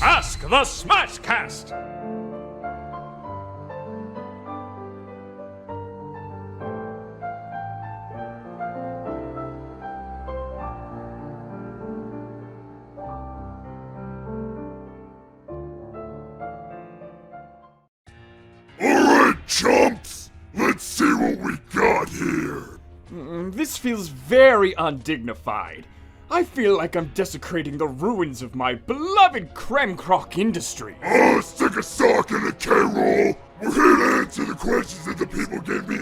Ask the Smashcast! Alright, chumps! Let's see what we got here! This feels very undignified. I feel like I'm desecrating the ruins of my beloved creme croque industry. Oh, stick a sock in the K-roll! We're here to answer the questions that the people gave me,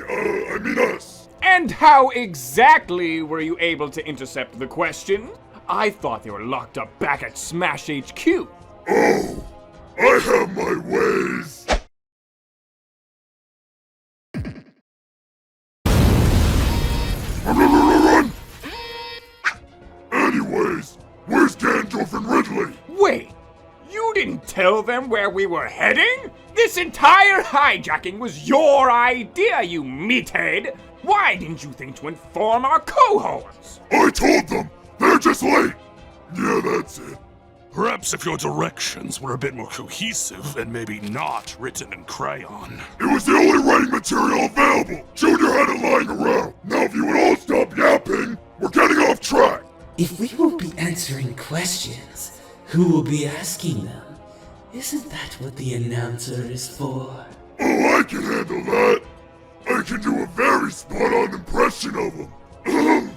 us! And how exactly were you able to intercept the question? I thought they were locked up back at Smash HQ. Oh, I have my ways! Run! Anyways, where's Gandalf and Ridley? Wait, you didn't tell them where we were heading? This entire hijacking was your idea, you meathead! Why didn't you think to inform our cohorts? I told them! They're just late! Yeah, that's it. Perhaps if your directions were a bit more cohesive and maybe not written in crayon. It was the only writing material available! Junior had it lying around! Now if you would all stop yapping, we're getting off track! If we will be answering questions, who will be asking them? Isn't that what the announcer is for? Oh, I can handle that! I can do a very spot-on impression of him!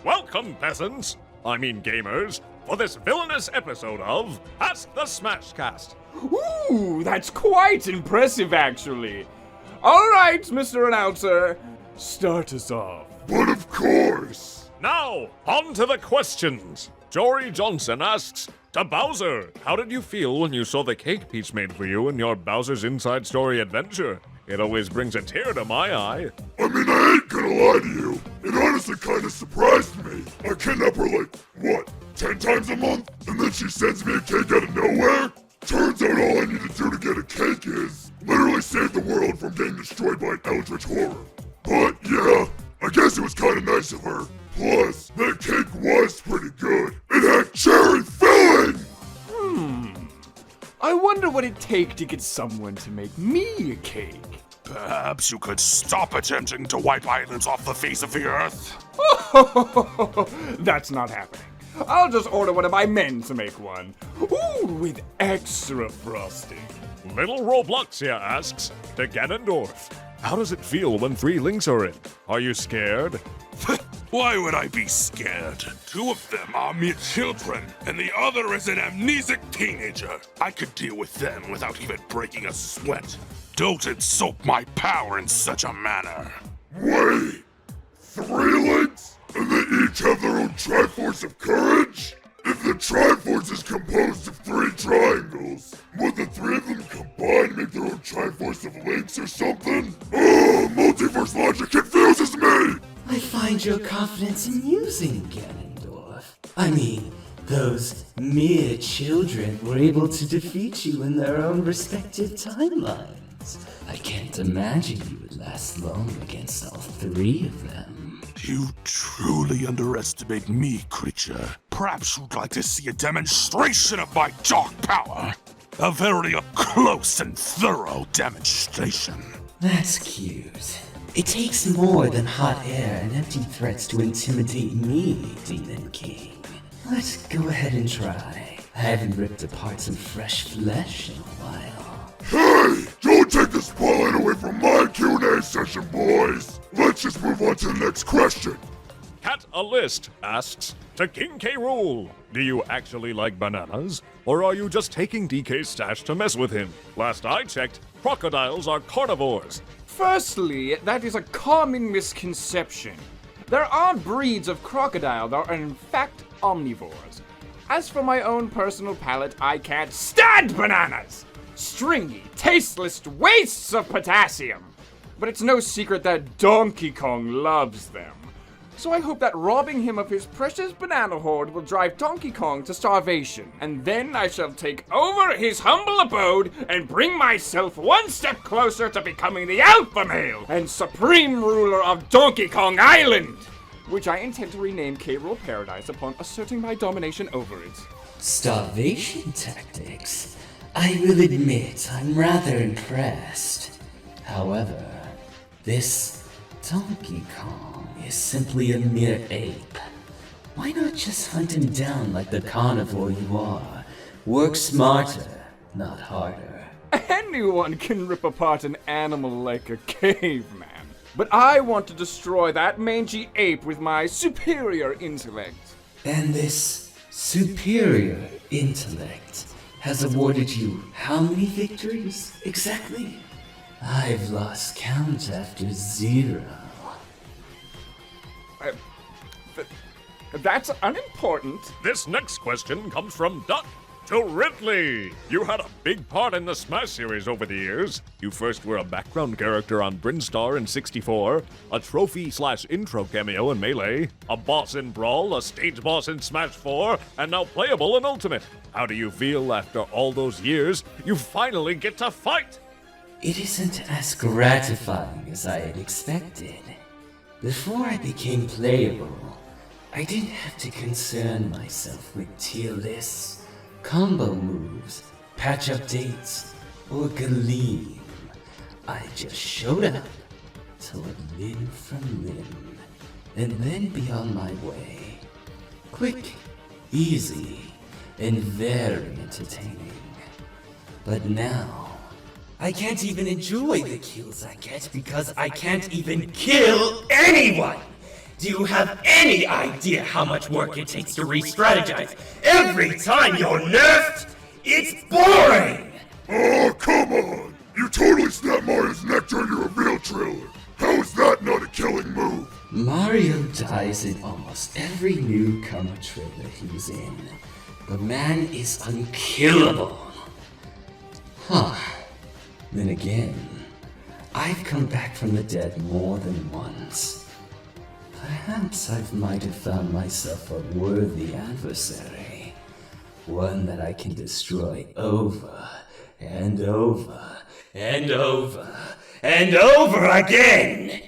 Welcome, peasants! I mean gamers, for this villainous episode of Ask the Smashcast. Ooh, that's quite impressive, actually. All right, Mr. Announcer, start us off. But of course! Now, on to the questions. Jory Johnson asks, to Bowser, how did you feel when you saw the cake Peach made for you in your Bowser's Inside Story adventure? It always brings a tear to my eye. I mean, I ain't gonna lie to you. It honestly kinda surprised me. I kidnap her like, what, 10 times a month? And then she sends me a cake out of nowhere? Turns out all I need to do to get a cake is literally save the world from getting destroyed by an eldritch horror. But yeah, I guess it was kinda nice of her. Plus, that cake was pretty good. It had cherry filling! I wonder what it'd take to get someone to make me a cake. Perhaps you could stop attempting to wipe islands off the face of the earth? That's not happening. I'll just order one of my men to make one. Ooh, with extra frosting. Little Robloxia asks, to Ganondorf, how does it feel when 3 links are in? Are you scared? Why would I be scared? 2 of them are mere children, and the other is an amnesic teenager. I could deal with them without even breaking a sweat. Don't insult my power in such a manner. Wait! 3 links? And they each have their own Triforce of Courage? If the Triforce is composed of 3 triangles, would the 3 of them combined make their own Triforce of Links or something? Oh, multiverse logic confuses me! I find your confidence amusing, Ganondorf. I mean, those mere children were able to defeat you in their own respective timelines. I can't imagine you would last long against all 3 of them. You truly underestimate me, creature. Perhaps you'd like to see a demonstration of my dark power. A very up-close and thorough demonstration. That's cute. It takes more than hot air and empty threats to intimidate me, Demon King. Let's go ahead and try. I haven't ripped apart some fresh flesh in a while. Hey! Don't take the spotlight away from my Q&A session, boys! Let's just move on to the next question. Cat a List asks, to King K. Rool, do you actually like bananas? Or are you just taking DK's stash to mess with him? Last I checked, crocodiles are carnivores. Firstly, that is a common misconception. There are breeds of crocodile that are in fact omnivores. As for my own personal palate, I can't stand bananas! Stringy, tasteless wastes of potassium! But it's no secret that Donkey Kong loves them. So I hope that robbing him of his precious banana hoard will drive Donkey Kong to starvation, and then I shall take over his humble abode and bring myself one step closer to becoming the alpha male and supreme ruler of Donkey Kong Island, which I intend to rename K. Rool Paradise upon asserting my domination over it. Starvation tactics? I will admit I'm rather impressed. However, this Donkey Kong is simply a mere ape. Why not just hunt him down like the carnivore you are? Work smarter, not harder. Anyone can rip apart an animal like a caveman. But I want to destroy that mangy ape with my superior intellect. And this superior intellect has awarded you how many victories exactly? I've lost count after 0. That's unimportant. This next question comes from Duck to Ridley. You had a big part in the Smash series over the years. You first were a background character on Brinstar in 64, a trophy/intro cameo in Melee, a boss in Brawl, a stage boss in Smash 4, and now playable in Ultimate. How do you feel after all those years you finally get to fight? It isn't as gratifying as I had expected. Before I became playable, I didn't have to concern myself with tier lists, combo moves, patch updates, or gleam. I just showed up to look limb from limb, and then be on my way. Quick, easy, and very entertaining. But now, I can't even enjoy the kills I get because I can't even kill anyone! Do you have any idea how much work it takes to re-strategize every time you're nerfed? It's boring! Oh, come on! You totally snapped Mario's neck during your reveal trailer! How is that not a killing move? Mario dies in almost every newcomer trailer he's in. The man is unkillable. Huh. Then again, I've come back from the dead more than once. Perhaps I might have found myself a worthy adversary. One that I can destroy over and over and over and over again!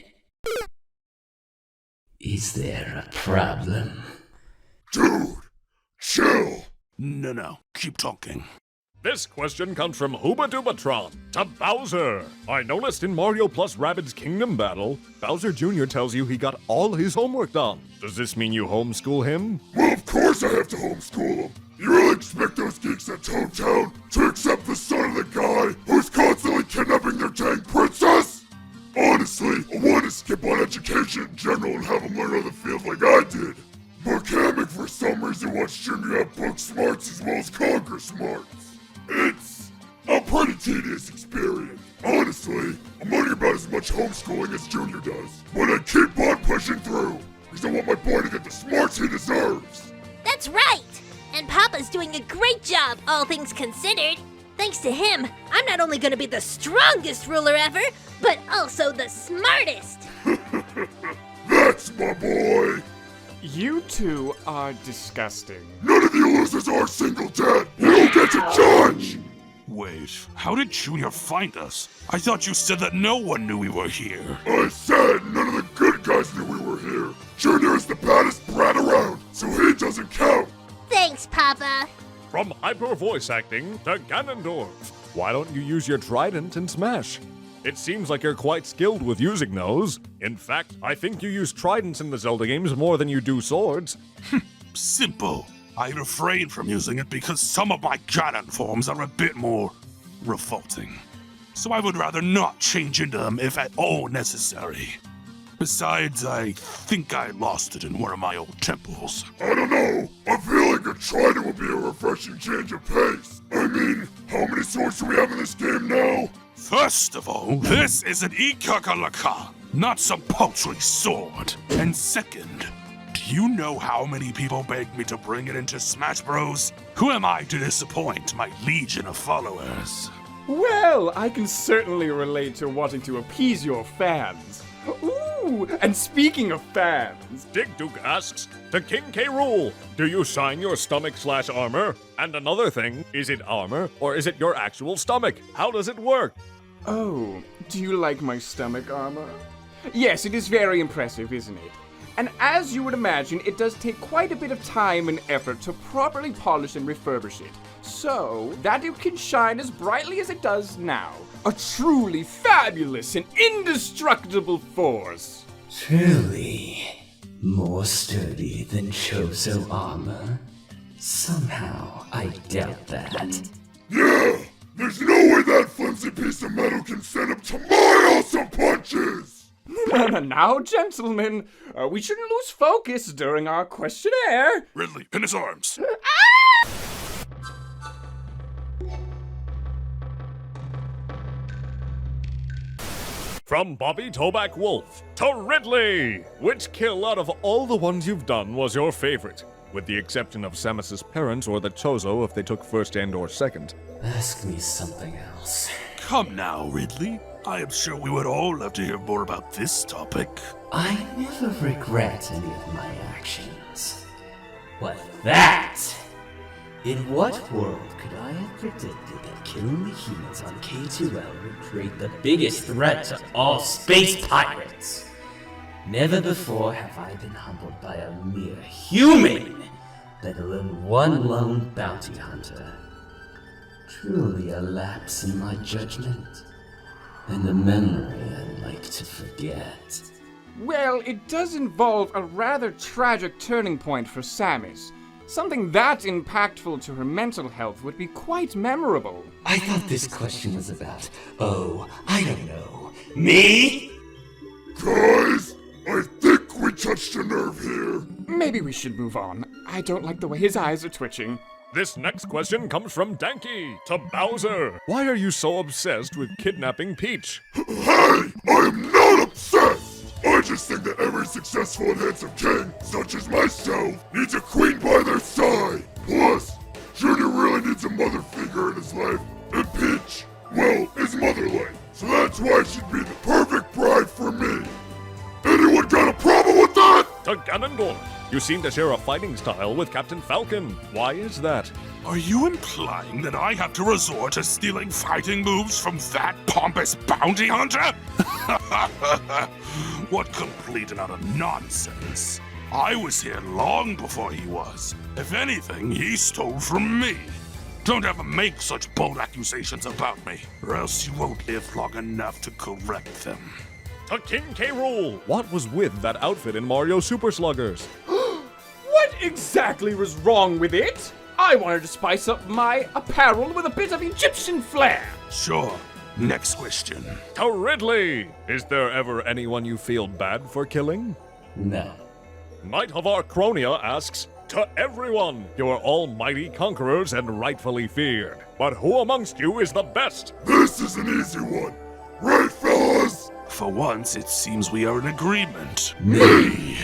Is there a problem? Dude, chill! No, keep talking. This question comes from Hooba Doobatron to Bowser. I noticed in Mario plus Rabbids Kingdom Battle, Bowser Jr. tells you he got all his homework done. Does this mean you homeschool him? Well, of course I have to homeschool him. You really expect those geeks at Toad Town to accept the son of the guy who's constantly kidnapping their dang princess? Honestly, I want to skip on education in general and have him learn other fields like I did. But Kamek for some reason wants Junior to have book smarts as well as conquer smarts. It's a pretty tedious experience. Honestly, I'm learning about as much homeschooling as Junior does. But I keep on pushing through, because I want my boy to get the smarts he deserves. That's right! And Papa's doing a great job, all things considered. Thanks to him, I'm not only gonna be the strongest ruler ever, but also the smartest! That's my boy! You two are disgusting. None of you losers are single dead! You don't get to judge! Wait, how did Junior find us? I thought you said that no one knew we were here. I said none of the good guys knew we were here. Junior is the baddest brat around, so he doesn't count. Thanks, Papa. From hyper voice acting to Ganondorf. Why don't you use your trident in Smash? It seems like you're quite skilled with using those. In fact, I think you use tridents in the Zelda games more than you do swords. Simple. I refrain from using it because some of my Ganon forms are a bit more revolting. So I would rather not change into them if at all necessary. Besides, I think I lost it in one of my old temples. I don't know. I feel like a trident would be a refreshing change of pace. I mean, how many swords do we have in this game now? First of all, this is an Ikakalaka, not some paltry sword. And second, do you know how many people begged me to bring it into Smash Bros? Who am I to disappoint my legion of followers? Well, I can certainly relate to wanting to appease your fans. Ooh, and speaking of fans, Dig Duke asks, to King K. Rool, do you shine your stomach/armor? And another thing, is it armor or is it your actual stomach? How does it work? oh, do you like my stomach armor? Yes, it is very impressive, isn't it? And as you would imagine, it does take quite a bit of time and effort to properly polish and refurbish it, so that it can shine as brightly as it does now. A truly fabulous and indestructible force. Truly, more sturdy than Chozo armor? Somehow, I doubt that. Yeah! There's no way that flimsy piece of metal can stand up to my awesome punches! Now, gentlemen, we shouldn't lose focus during our questionnaire. Ridley, pin his arms. From Bobby Toback Wolf to Ridley! Which kill out of all the ones you've done was your favorite? With the exception of Samus's parents or the Chozo if they took first and or second. Ask me something else. Come now, Ridley. I am sure we would all love to hear more about this topic. I never regret any of my actions. What that? In what world could I have predicted that killing the humans on K2L would create the biggest threat to all space pirates? Never before have I been humbled by a mere human, let alone one lone bounty hunter. Truly a lapse in my judgment, and a memory I'd like to forget. Well, it does involve a rather tragic turning point for Samus. Something that impactful to her mental health would be quite memorable. I thought this question was about, I don't know, me? Guys, I think we touched a nerve here. Maybe we should move on. I don't like the way his eyes are twitching. This next question comes from Danky to Bowser. Why are you so obsessed with kidnapping Peach? Hey, I am not obsessed! I just think that every successful and handsome king, such as myself, needs a queen by their side. Plus, Junior really needs a mother figure in his life, and Peach, well, is motherly. So that's why she'd be the perfect bride for me. Anyone got a problem with that? To Ganondorf. You seem to share a fighting style with Captain Falcon. Why is that? Are you implying that I have to resort to stealing fighting moves from that pompous bounty hunter? What complete and utter nonsense. I was here long before he was. If anything, he stole from me. Don't ever make such bold accusations about me, or else you won't live long enough to correct them. To King K. Rool. What was with that outfit in Mario Super Sluggers? What exactly was wrong with it? I wanted to spice up my apparel with a bit of Egyptian flair. Sure. Next question. To Ridley. Is there ever anyone you feel bad for killing? No. Knight of Archronia asks, to everyone, you are all mighty conquerors and rightfully feared. But who amongst you is the best? This is an easy one. Right, fellas? For once, it seems we are in agreement. Me?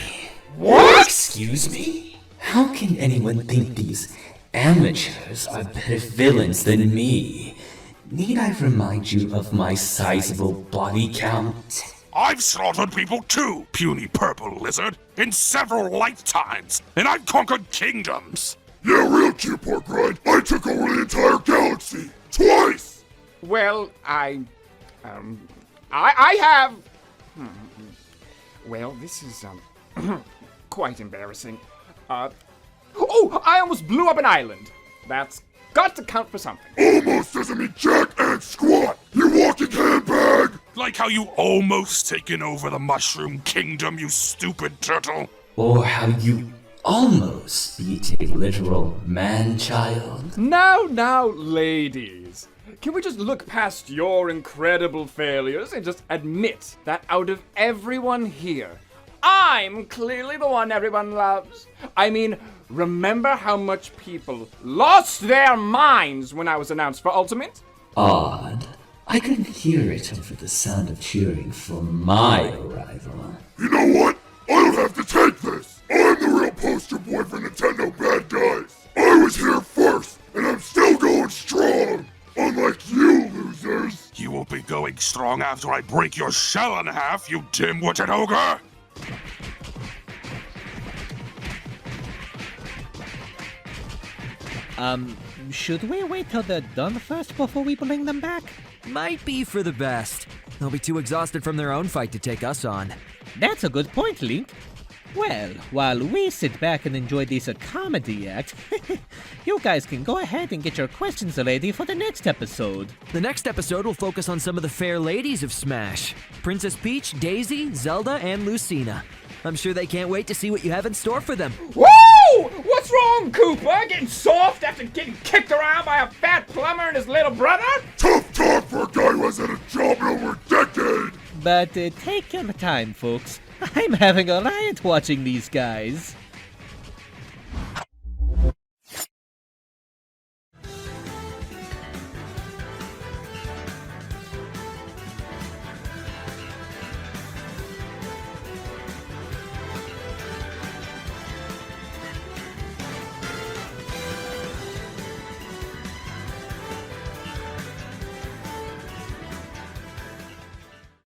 What? Excuse me? How can anyone think these amateurs are better villains than me? Need I remind you of my sizable body count? I've slaughtered people too, puny purple lizard, in several lifetimes, and I've conquered kingdoms. Yeah, real cute, pork rind. I took over the entire galaxy. Twice! Well, I have... Well, this is, quite embarrassing. I almost blew up an island. That's got to count for something. Almost doesn't mean jack and squat, you walking handbag! Like how you almost taken over the Mushroom Kingdom, you stupid turtle. Or how you almost beat a literal man-child? Now, ladies. Can we just look past your incredible failures and just admit that out of everyone here, I'm clearly the one everyone loves? I mean, remember how much people lost their minds when I was announced for Ultimate? Odd. I couldn't hear it over the sound of cheering for my arrival. You know what? I don't have to take this! I'm the real poster boy for Nintendo bad guys! I was here first, and I'm still going strong! Unlike you, losers! You won't be going strong after I break your shell in half, you dim-witted ogre! Should we wait till they're done first before we bring them back? Might be for the best. They'll be too exhausted from their own fight to take us on. That's a good point, Link. Well, while we sit back and enjoy this comedy act, you guys can go ahead and get your questions ready for the next episode. The next episode will focus on some of the fair ladies of Smash. Princess Peach, Daisy, Zelda, and Lucina. I'm sure they can't wait to see what you have in store for them. Whoa! What's wrong, Koopa? Getting soft after getting kicked around by a fat plumber and his little brother? Tough talk for a guy who hasn't had a job in over a decade! But take your time, folks. I'm having a riot watching these guys.